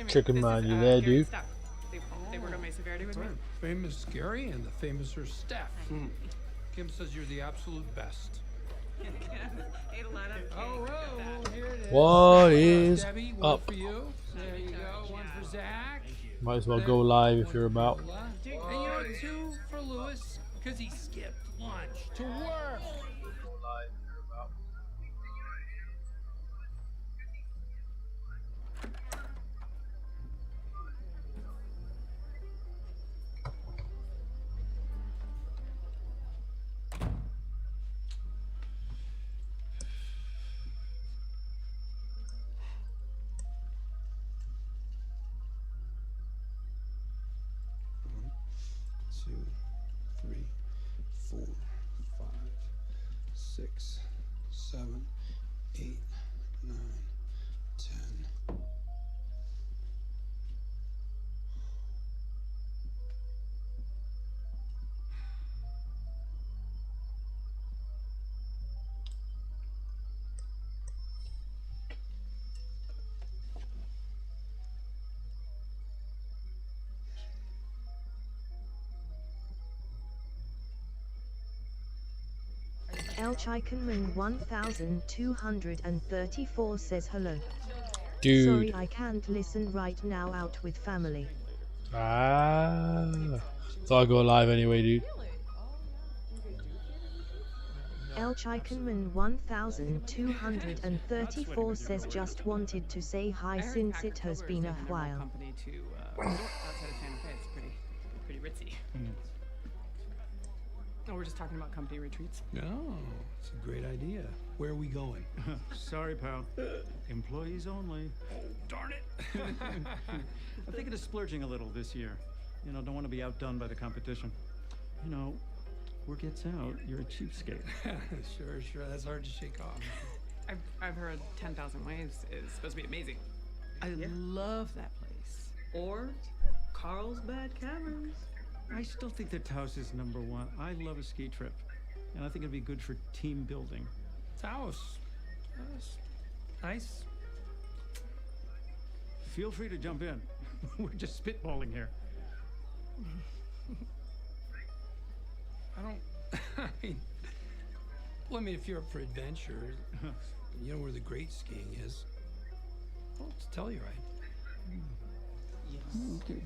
Chicken Man, you there, dude? They work on Mesa Verde with me. Famous Gary and the famous are Steph. Kim says you're the absolute best. Ate a lot of cake. Oh, here it is. What is Debbie, one up? for you. There you go. One for Zach. Might as well go live if you're about. And you know, two for Lewis, because he skipped lunch to work. Two, three, four, five, six, seven, 8, 9, 10. El Chikenman 1234 says hello. Dude. Sorry I can't listen right now, out with family. Ah. So I go live anyway, dude. El Chikenman 1234 says just wanted to say hi since it has been a while. Company to outside of Santa Fe. It's pretty ritzy. Oh, we're just talking about company retreats. Oh, it's a great idea. Where are we going? Sorry, pal. Employees only. Darn it. I'm thinking of splurging a little this year. You know, don't want to be outdone by the competition. You know, word gets out, you're a cheapskate. Sure. That's hard to shake off. I've heard 10,000 Waves is supposed to be amazing. I love that place. Or Carlsbad Caverns. I still think that Taos is number one. I love a ski trip, and I think it'd be good for team building. Taos. Nice. Feel free to jump in. We're just spitballing here. I mean, if you're up for adventure, you know where the great skiing is. Well, it's Telluride. Okay.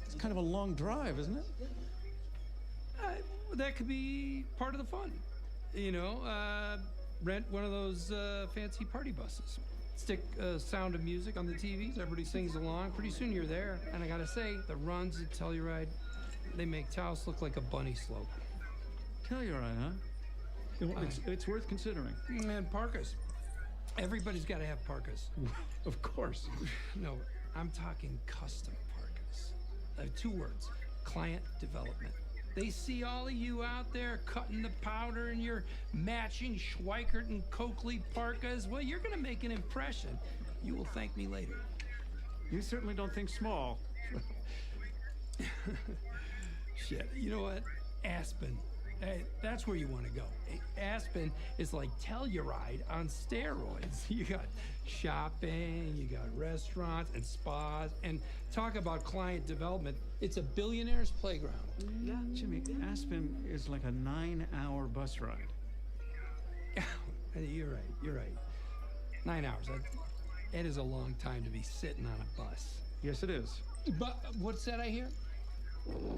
It's kind of a long drive, isn't it? That could be part of the fun. You know, rent one of those fancy party buses. Stick Sound of Music on the TVs. Everybody sings along. Pretty soon you're there. And I gotta say, the runs at Telluride, they make Taos look like a bunny slope. Telluride, huh? It's worth considering. And parkas. Everybody's got to have parkas. Of course. No, I'm talking custom parkas. 2 words: client development. They see all of you out there cutting the powder in your matching Schweikert and Coakley parkas. Well, you're going to make an impression. You will thank me later. You certainly don't think small. Shit, you know what? Aspen. Hey, that's where you want to go. Aspen is like Telluride on steroids. You got shopping, you got restaurants and spas, and talk about client development. It's a billionaire's playground. Yeah. Jimmy, Aspen is like a 9-hour bus ride. You're right. 9 hours. That is a long time to be sitting on a bus. Yes, it is. But what's that I hear?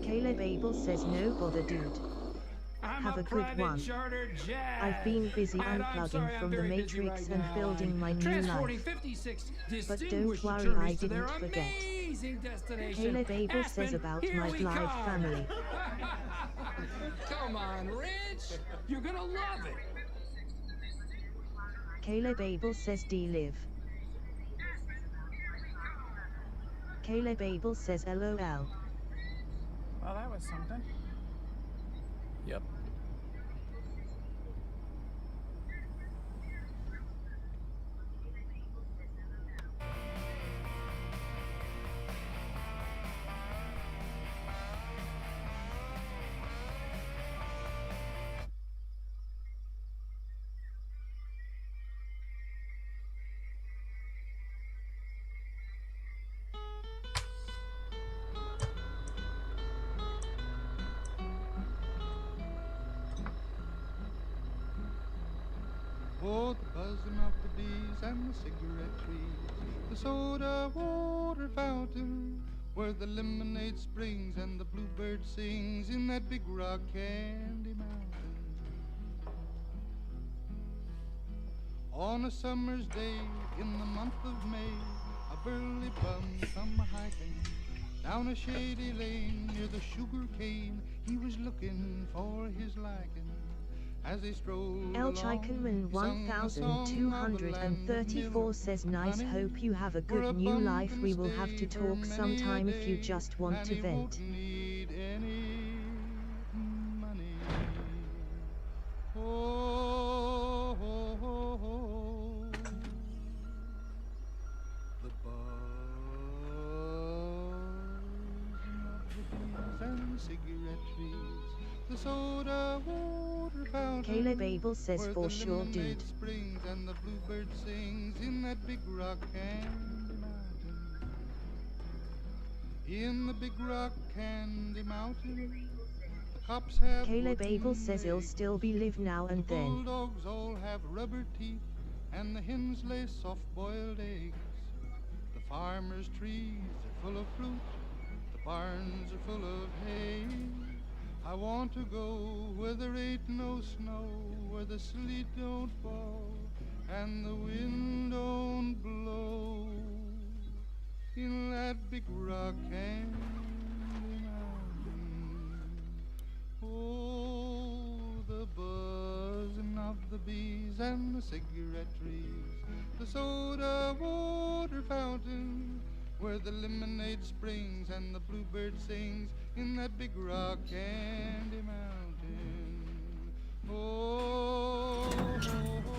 Caleb Abel says no bother, dude. Have a good one. Jet. I've been busy unplugging from the Matrix and building my new life. 56 But don't worry, I didn't forget. Caleb Abel says about my live family. Come on, Rich. You're gonna love it. Caleb Abel says D-live. Caleb Abel says LOL. Well, that was something. Yep. Oh, the buzzing of the bees and the cigarette trees, the soda water fountain, where the lemonade springs and the bluebird sings in that big rock candy mountain. On a summer's day in the month of May, a burly bum come hiking down a shady lane near the sugar cane. He was looking for his liking. As they strolled El along, Chikenman he sung a song of the land of 1234 milk says and nice, honey. hope you have a For good new life. bum We can will have to stay for talk many a sometime if you day, just want and to he vent. won't need any money. Oh, oh, oh, oh. The buzzing of the bees and the cigarette trees, the soda water fountain, Caleb Abel says where for the sure, lemonade dude. springs and the bluebird sings in that big rock candy mountain. In the big rock candy mountain, the cops have Caleb wooden Abel says he'll legs. still be live now and The then. bulldogs all have rubber teeth, and the hens lay soft-boiled eggs. The farmer's trees are full of fruit, the barns are full of hay. I want to go where there ain't no snow, where the sleet don't fall, and the wind don't blow. In that big rock candy mountain. Oh, the buzzing of the bees and the cigarette trees, the soda water fountain, where the lemonade springs and the bluebird sings in that big rock candy mountain. Oh, oh, oh,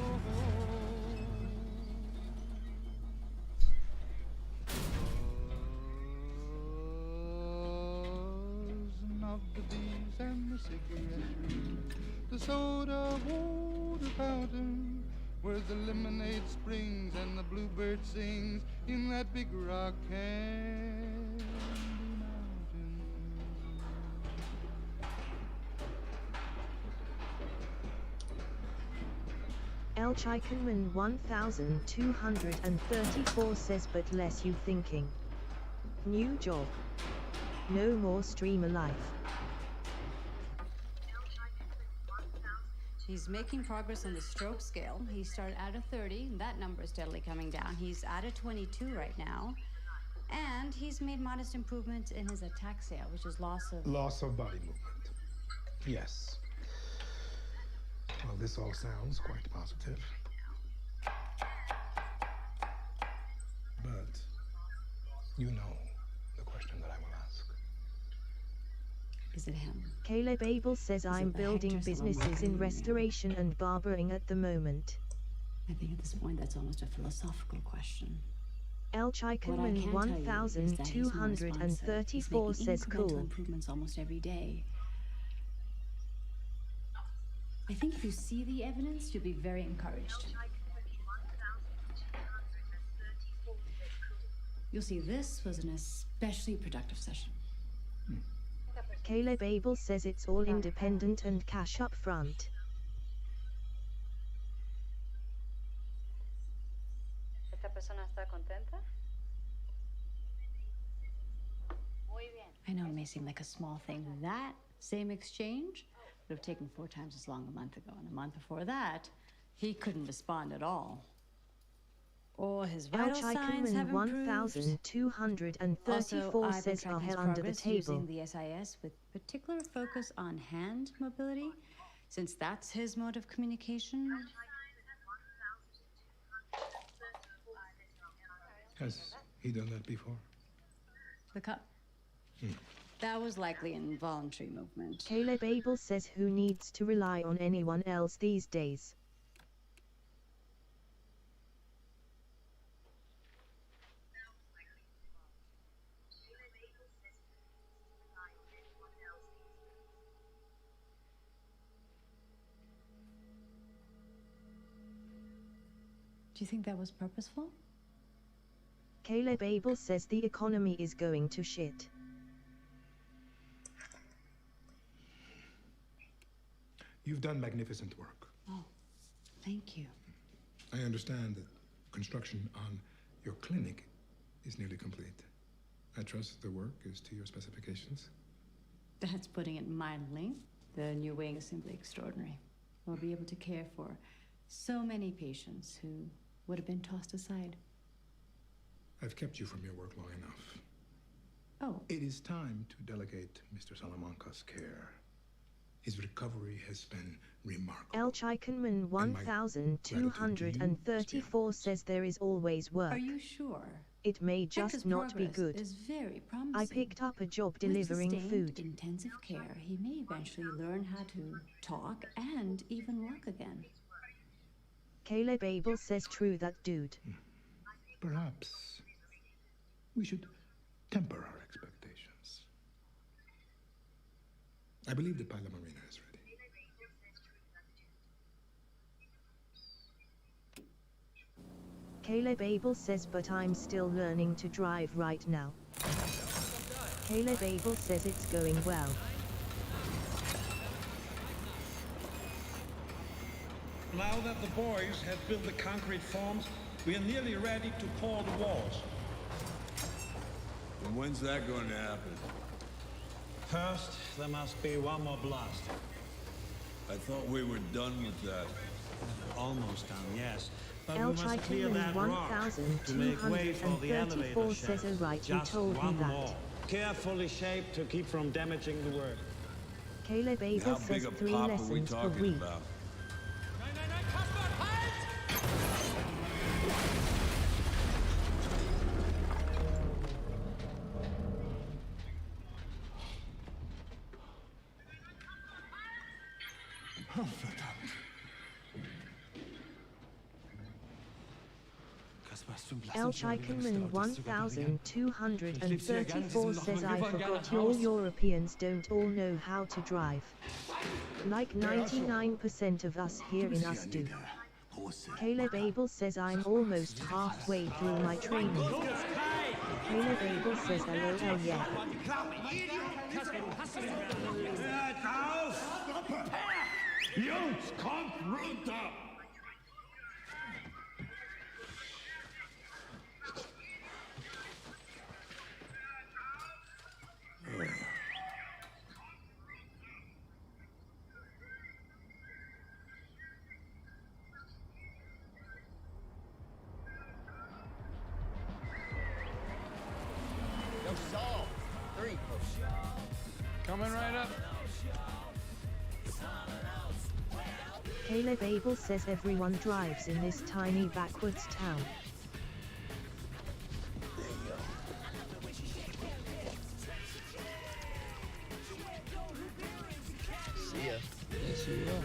buzzing of the bees and the cigarette trees, the soda water fountain, where the lemonade springs and the bluebird sings in that big rock candy mountain. El Chikenman 1234 says but less you thinking. New job. No more streamer life. He's making progress on the stroke scale. He started at a 30, and that number is steadily coming down. He's at a 22 right now. And he's made modest improvements in his ataxia, which is loss of body movement. Yes. Well, this all sounds quite positive. But you know the question that I will ask. Is it him? Caleb Abel says I'm the building Hector businesses in Salomon? restoration and barbering at the moment. I think at this point that's almost a philosophical question. El What I Chikenman can tell you is that he's more responsive. He's 1234 making says incremental cool. improvements almost every day. I think if you see the evidence, you'll be very encouraged. You'll see this was an especially productive session. Caleb Abel says it's all independent and cash up front. ¿Esta persona está contenta? Muy bien. I know it may seem like a small thing. That same exchange would have taken 4 times as long a month ago. And a month before that, he couldn't respond at all. Or his El vital signs have Chikenman improved. 1234 I've been says tracking his Rahel under the progress table. using the SIS with particular focus on hand mobility, since that's his mode of communication. Has he done that before? The cup. That was likely an involuntary movement. Caleb Abel says who needs to rely on anyone else these days. Do you think that was purposeful? Caleb Abel says the economy is going to shit. You've done magnificent work. Oh, thank you. I understand that construction on your clinic is nearly complete. I trust the work is to your specifications. That's putting it mildly. The new wing is simply extraordinary. We'll be able to care for so many patients who would have been tossed aside. I've kept you from your work long enough. Oh. It is time to delegate Mr. Salamanca's care. His recovery has been remarkable. El Chikenman 1234 says there is always work. Are you sure? It may just Hector's not be progress good. is very promising. I picked up a job With delivering sustained food. intensive care, he may eventually learn how to talk and even walk again. Caleb Abel says true that dude. Perhaps we should temper our expectations. I believe the Pila Marina is ready. Caleb Abel says, but I'm still learning to drive right now. Caleb Abel says it's going well. Now that the boys have built the concrete forms, we are nearly ready to pour the walls. And when's that going to happen? First, there must be one more blast. I thought we were done with that. Almost done, yes. But El we must clear that rock to make way for the elevator 1234 says, shaft. oh right, you Just told me one that. more. Carefully shaped to keep from damaging the work. Caleb Abel How says big a 3 pop are we lessons per talking week. about? El Chikenman 1234 says, I forgot you all Europeans don't all know how to drive. Like 99% of us here in us do. Caleb Abel says I'm almost halfway through my training. Caleb Abel says LOL yeah. Jungs, kommt runter! Coming right up. Caleb Abel says everyone drives in this tiny backwoods town. See ya. Yes, you will.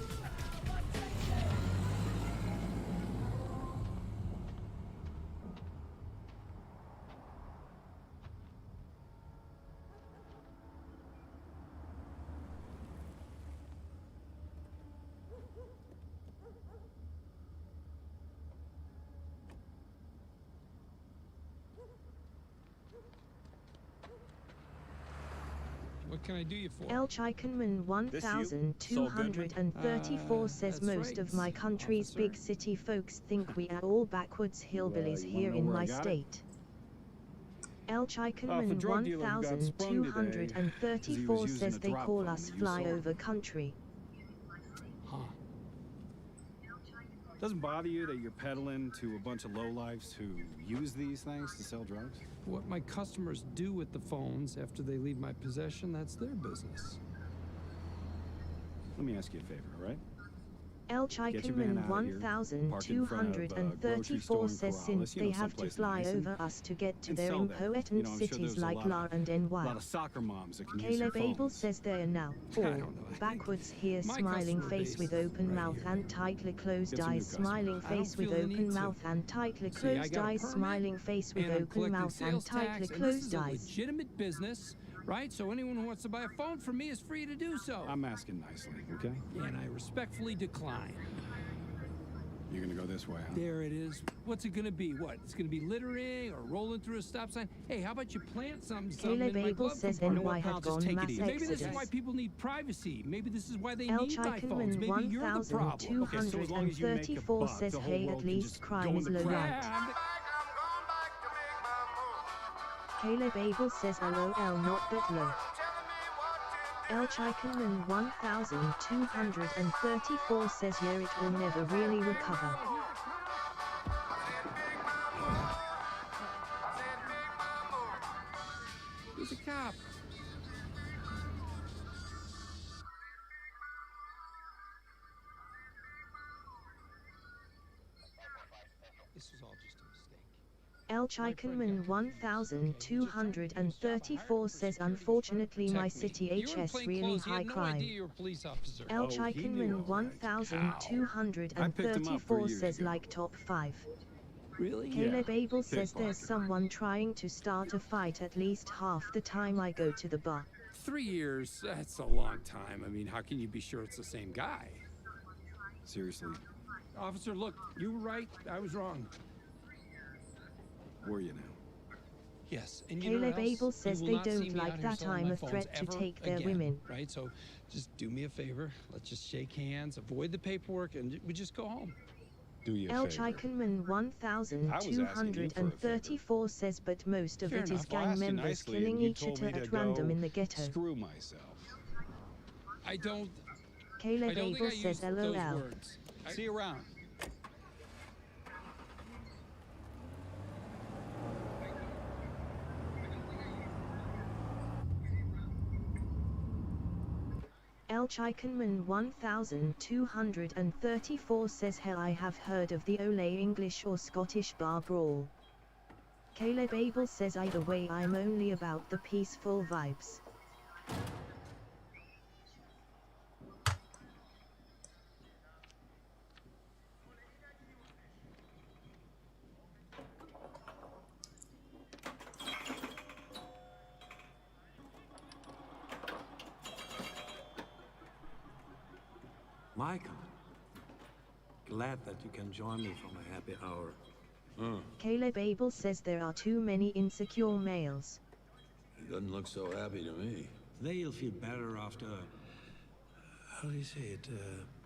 What can I do you for? El Chikenman 1234 says that's most right, of my country's big officer. city folks think we are all backwoods hillbillies here in my state. El Chikenman drug dealer who got sprung today 1234 'cause he was says using they a drop call phone us that you sold. flyover country. Doesn't bother you that you're peddling to a bunch of lowlifes who use these things to sell drugs? What my customers do with the phones after they leave my possession, that's their business. Let me ask you a favor, all right? El Get your van Chikenman out of here, park in front of a grocery store 1234 in says Corrales, since you they know, have to someplace fly nice, over us to get to and their sell there. important You know, I'm sure cities there's a like lot La of- and A NY. lot of soccer moms that can use Caleb their Abel phones. says there now. I 4. don't know. I Backwards here, my smiling customer face base with is open right mouth here. and tightly closed Get some new eyes, smiling customers. I face don't with feel the open need to. mouth and tightly See, I closed got a eyes, permit, smiling face with and I'm open collecting mouth and sales tightly tax, and this closed is a eyes. legitimate business, right? So anyone who wants to buy a phone from me is free to do so. I'm asking nicely, okay? And I respectfully decline. You're gonna go this way, huh? There it is. What's it gonna be? What? It's gonna be littering or rolling through a stop sign? Hey, how about you plant something Caleb in my Abel glove says compartment? NY have gone mass Maybe this is exodus. why people need privacy. Maybe this is why they El need iPhones. Chaikenman Maybe you're the problem. Okay, so as long as you make a 1234 buck, says the whole hey, world at can least just crime go is in the low crap. light. Caleb Abel says LOL not but low. El Chaikenman 1234 says yeah, it will never really recover. Who's a cop? This was all just a mistake. El Chaikenman 1234 says unfortunately my city HS really high crime. El Chaikenman 1234 says like top 5. Really? Caleb Abel says there's someone trying to start a fight at least half the time I go to the bar. 3 years, that's a long time. I mean, how can you be sure it's the same guy? Seriously, Officer, look, you were right. I was wrong. were you now? Yes, and you know Caleb what else? Abel says You they will not see don't me out like here that selling I'm my a threat phones to ever take their again, women. Right, so just do me a favor. Let's just shake hands, avoid the paperwork, and we just go home. Do you a El favor. Chaikenman 1234 says but most of Fair it is enough. Well, I gang asked you members nicely, killing and you each told other me to at random go in the ghetto. Screw myself. I don't Caleb think Abel I says used those LOL. words. See you around. El Chaikenman 1234 says hell I have heard of the Ole English or Scottish bar brawl. Caleb Abel says either way I'm only about the peaceful vibes. Michael, glad that you can join me for my happy hour. Caleb Abel says there are too many insecure males. He doesn't look so happy to me. They'll feel better after, how do you say it,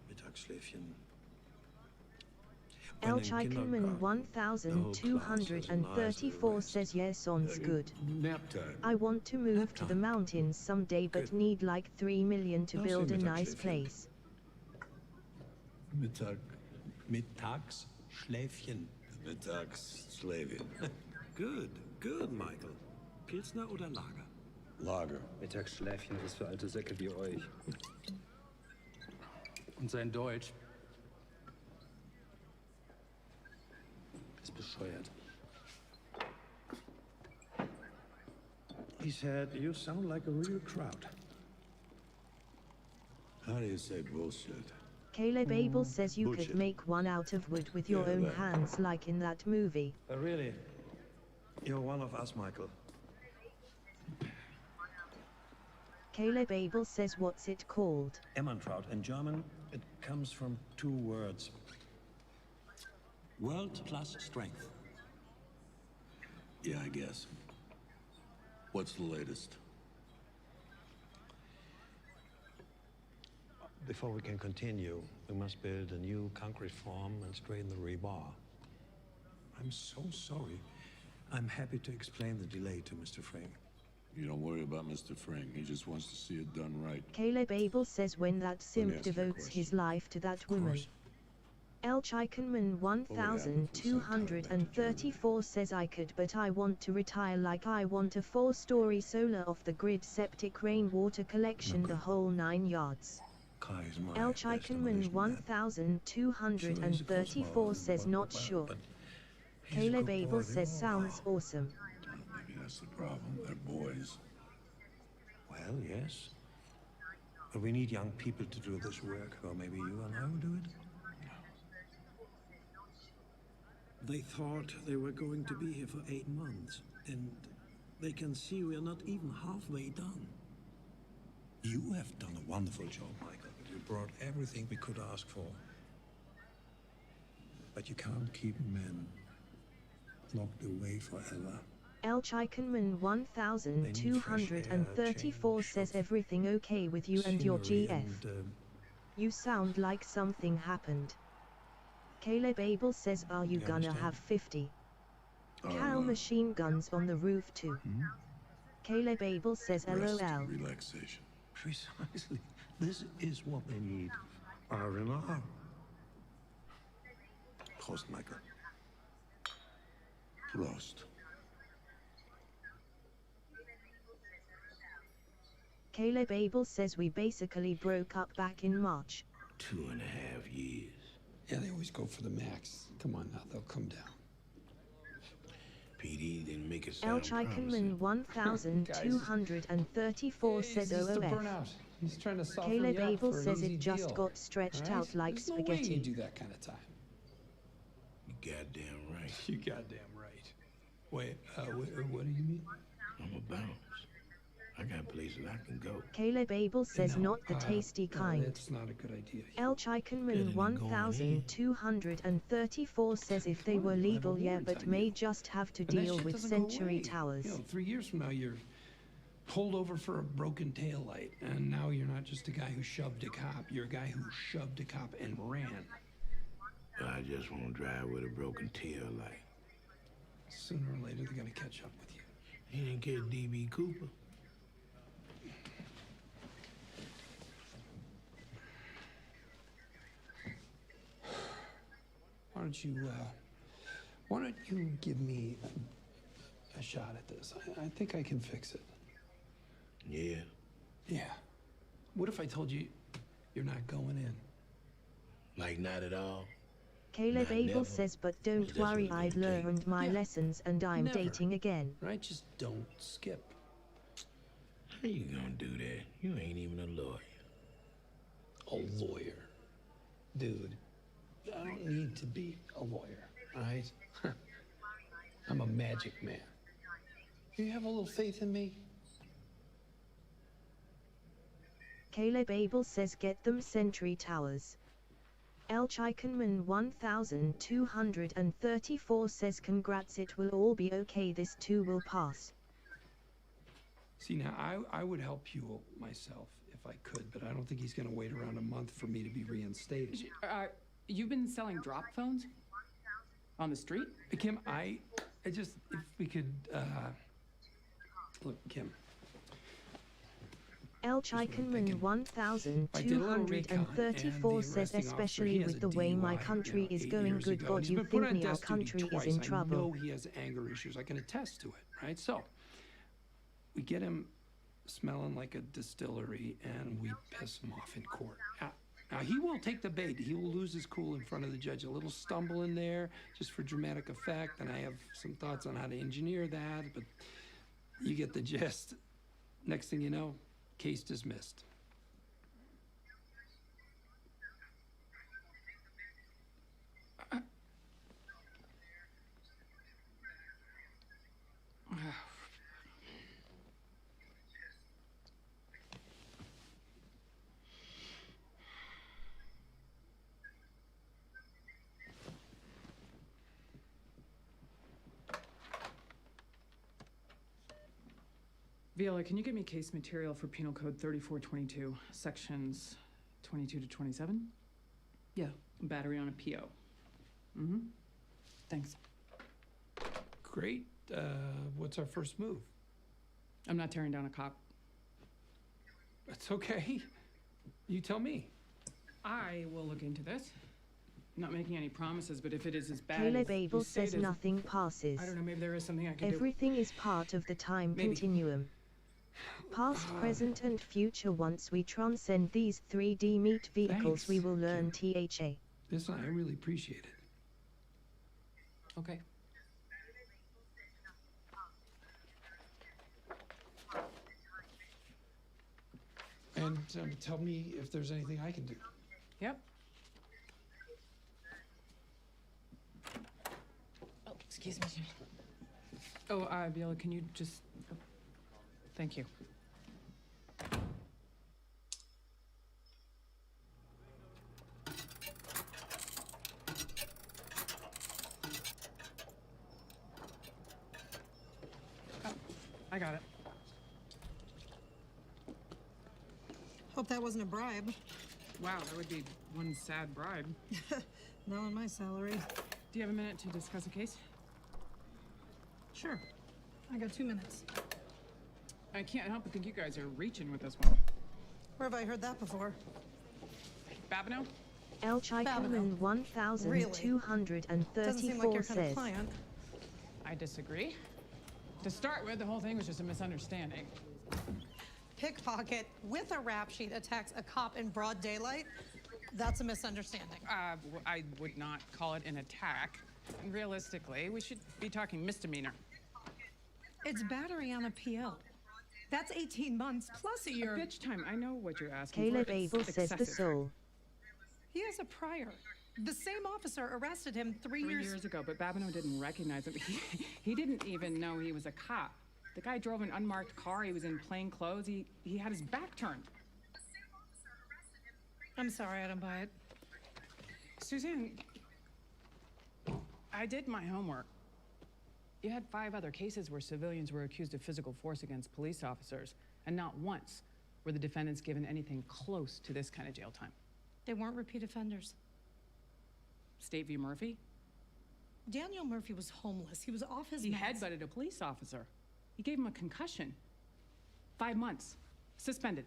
Mittagsschläfchen. El Chaikenman 1234 says yes, sounds good. Nap time. I want to move to the mountains someday but need like 3 million to build a nice place. Mittagsschläfchen. Mittagsschläfchen. Good, good, Michael. Pilsner oder Lager? Lager. Mittagsschläfchen ist für alte Säcke wie euch. Und sein Deutsch. Ist bescheuert. He said, you sound like a real crowd. How do you say bullshit? Caleb Abel says you Bullshit. could make one out of wood with your Yeah, own that. hands like in that movie. Really? You're one of us, Michael. Caleb Abel says what's it called? Emmerntraut. In German, it comes from 2 words. World plus strength. Yeah, I guess. What's the latest? Before we can continue, we must build a new concrete form and straighten the rebar. I'm so sorry. I'm happy to explain the delay to Mr. Frame. You don't worry about Mr. Frank. He just wants to see it done right. Caleb Abel says when that simp ask you a devotes his life to that woman. course. El Chaikenman 1234 says I could but I want to retire like I want a 4-story solar off-the-grid septic rainwater collection the whole 9 yards. Kai is my El best Chaikenman nomination. 1234 says not sure. He's a Caleb good Abel boy, says they all sounds awesome. Maybe that's the problem. They're boys. Well, yes. But we need young people to do this work, or maybe you and I will do it. They thought they were going to be here for 8 months, and they can see we are not even halfway done. You have done a wonderful job, Michael. You brought everything we could ask for. But you can't keep men locked away forever. El Chikenman 1234 says everything okay with you and your GF. You sound like something happened. Caleb Abel says are you gonna have 50 Cal machine guns on the roof too? Caleb Abel says Rest, LOL. relaxation. Precisely. This is what they need. R&R. Prost, Michael. Prost. Caleb Abel says we basically broke up back in March. 2.5 years. Yeah, they always go for the max. Come on now, they'll come down. PD didn't make it El sound Chikenman 1234 says It's just a OOF. burnout. He's trying to soften Caleb you up Abel for an says easy it just deal. got stretched All right? out like There's no way you spaghetti. do that kind of time. You goddamn right. You goddamn right. Wait, what do you mean? I'm a bounce. I got places I can go. Caleb Abel says not the tasty No, kind. that's not a good idea. El Chikenman 1234 says if they were legal, yeah, but may just have to And that deal shit with doesn't go Century away. Towers. You know, 3 years from now, you're pulled over for a broken taillight, and now you're not just a guy who shoved a cop. You're a guy who shoved a cop and ran. I just won't drive with a broken tail light. Sooner or later, they're gonna catch up with you. He didn't get DB Cooper. Why don't you give me a shot at this? I think I can fix it. Yeah. Yeah. What if I told you you're not going in? Like not at all. Caleb Not Abel never. says, but don't That's worry, what I've it gonna take. learned my lessons and I'm Never. dating again. Right? Just don't skip. How you gonna do that? You ain't even a lawyer. A lawyer. Dude, I don't need to be a lawyer, all right? I'm a magic man. You have a little faith in me? Caleb Abel says get them Century Towers. El Chikenman 1234 says congrats, it will all be okay, this too will pass. See, now, I would help Huel myself if I could, but I don't think he's going to wait around a month for me to be reinstated. You've been selling drop phones? On the street? Kim, I just, if we could, look, Kim. El Chikenman 1234 says especially with the way my country is going, good God, you think me our country is in I trouble. know he has anger issues. I can attest to it, right? So, we get him smelling like a distillery and we piss him off in court. Now, he will take the bait. He will lose his cool in front of the judge. A little stumble in there just for dramatic effect, and I have some thoughts on how to engineer that, but you get the gist. Next thing you know, case dismissed. Viola, can you get me case material for Penal Code 3422, sections 22 to 27? Yeah. Battery on a PO. Mm-hmm. Thanks. Great. What's our first move? I'm not tearing down a cop. That's okay. You tell me. I will look into this. I'm not making any promises, but if it is as bad Caleb as you Abel say it says is, nothing passes. I don't know, maybe there is something I can do. Everything is part of the time Maybe. continuum. Past, present and future. Once we transcend these 3D meat vehicles, Thanks, we will learn THA. Listen, I really appreciate it. Okay. And tell me if there's anything I can do. Yep. Oh, excuse me. Oh, Viola, can you just... oh, thank you. I got it. Hope that wasn't a bribe. Wow, that would be one sad bribe. Not on my salary. Do you have a minute to discuss a case? Sure. I got 2 minutes. I can't help but think you guys are reaching with this one. Where have I heard that before? Babineau? El Chikaman 1234 Doesn't seem like your kind of says. client. I disagree. To start with, the whole thing was just a misunderstanding. Pickpocket with a rap sheet attacks a cop in broad daylight. That's a misunderstanding. I would not call it an attack. And realistically, we should be talking misdemeanor. It's battery on a PO. That's 18 months plus a year. Bitch time. I know what you're asking Caleb for. It's Abel says the excessive. soul. He has a prior. The same officer arrested him 3 years ago, but Babineau didn't recognize him. He didn't even know he was a cop. The guy drove an unmarked car. He was in plain clothes. He had his back turned. I'm sorry, I don't buy it. Suzanne, I did my homework. You had 5 other cases where civilians were accused of physical force against police officers, and not once were the defendants given anything close to this kind of jail time. They weren't repeat offenders. State v. Murphy? Daniel Murphy was homeless. He was off his He meds. headbutted a police officer. He gave him a concussion. 5 months. Suspended.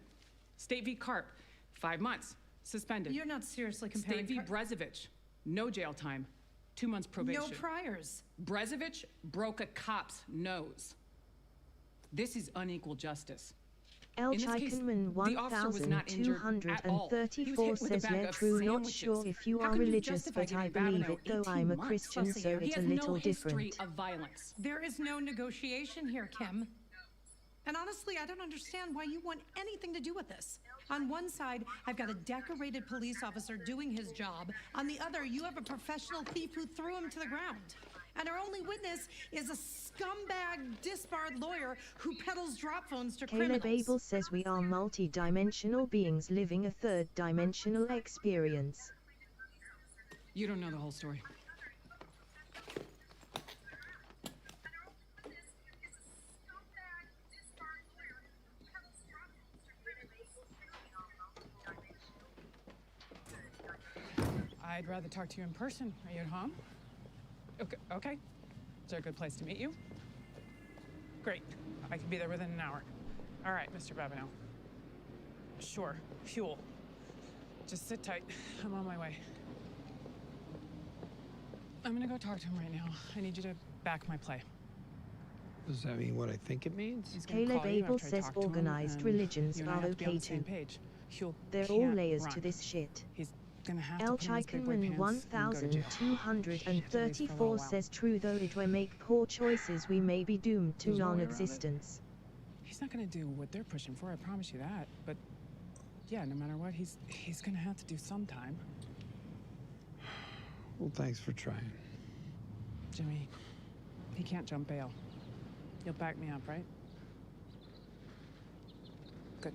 State v. Karp. 5 months. Suspended. You're not seriously comparing... State v. Brezovich. No jail time. 2 months probation. No priors. Brezovich broke a cop's nose. This is unequal justice. El In this case, Chikaman the officer was not injured at all. He was 1234 hit with a says bag yeah of true, not sandwiches. sure if you How are could you religious, justify but I giving believe Babineau it, though 18 I'm a months Christian, plus a so year? He it's a has little no history different. of violence. There is no negotiation here, Kim. And honestly, I don't understand why you want anything to do with this. On one side, I've got a decorated police officer doing his job. On the other, you have a professional thief who threw him to the ground. And our only witness is a scumbag, disbarred lawyer who peddles drop phones to Caleb criminals. Abel says we are multi-dimensional beings living a third-dimensional experience. You don't know the whole story. I'd rather talk to you in person. Are you at home? Okay. Is there a good place to meet you? Great. I can be there within an hour. All right, Mr. Babineau. Sure. Fuel. Just sit tight. I'm on my way. I'm gonna go talk to him right now. I need you to back my play. Does that mean what I think it means? He's gonna Caleb call you Abel after I says talk to him, organized and religions you and I are have to be on okay the same too. page. They're all can't layers run. to this shit. He's gonna have El to put on his big boy Chikaman pants and go to jail. 1234 says true, though if we make poor choices we may be doomed to There's no way around it. non-existence. He's not gonna do what they're pushing for, I promise you that. But yeah, no matter what, he's gonna have to do some time. Well, thanks for trying. Jimmy, he can't jump bail. You'll back me up, right? Good.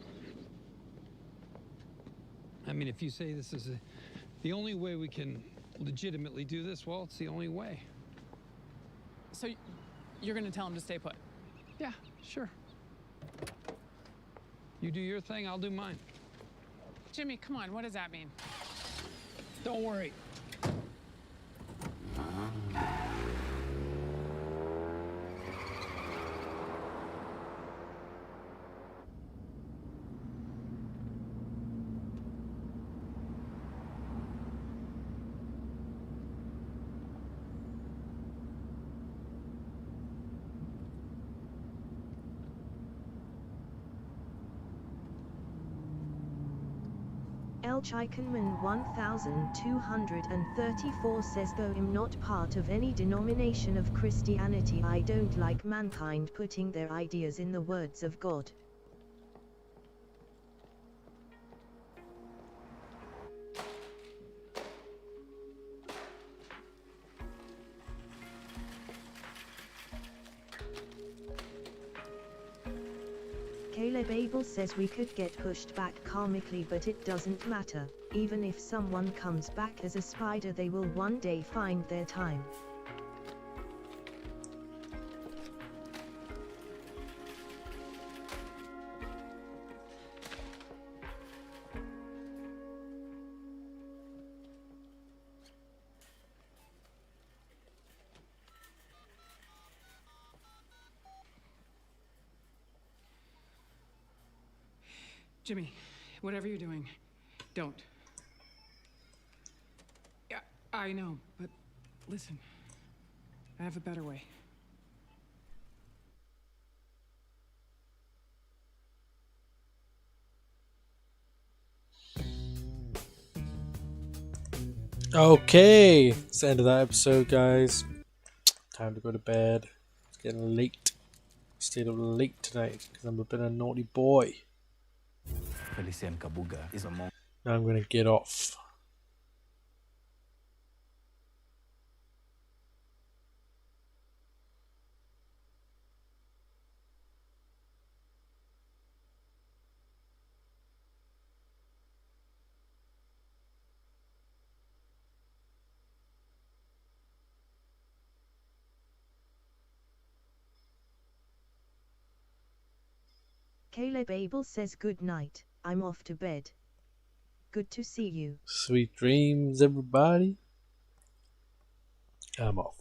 I mean, if you say this is the only way we can legitimately do this, well, it's the only way. So you're gonna tell him to stay put? Yeah, sure. You do your thing, I'll do mine. Jimmy, come on, what does that mean? Don't worry. El Chikaman 1234 says though I'm not part of any denomination of Christianity, I don't like mankind putting their ideas in the words of God. Caleb Abel says we could get pushed back karmically, but it doesn't matter. Even if someone comes back as a spider, they will one day find their time. Jimmy, whatever you're doing, don't. Yeah, I know, but listen, I have a better way. Okay, it's the end of that episode, guys. Time to go to bed. It's getting late. Stayed up late tonight because I'm a bit of a naughty boy. Felician Kabuga is among. Now I'm gonna get off. Caleb Abel says good night, I'm off to bed. Good to see you. Sweet dreams, everybody. I'm off.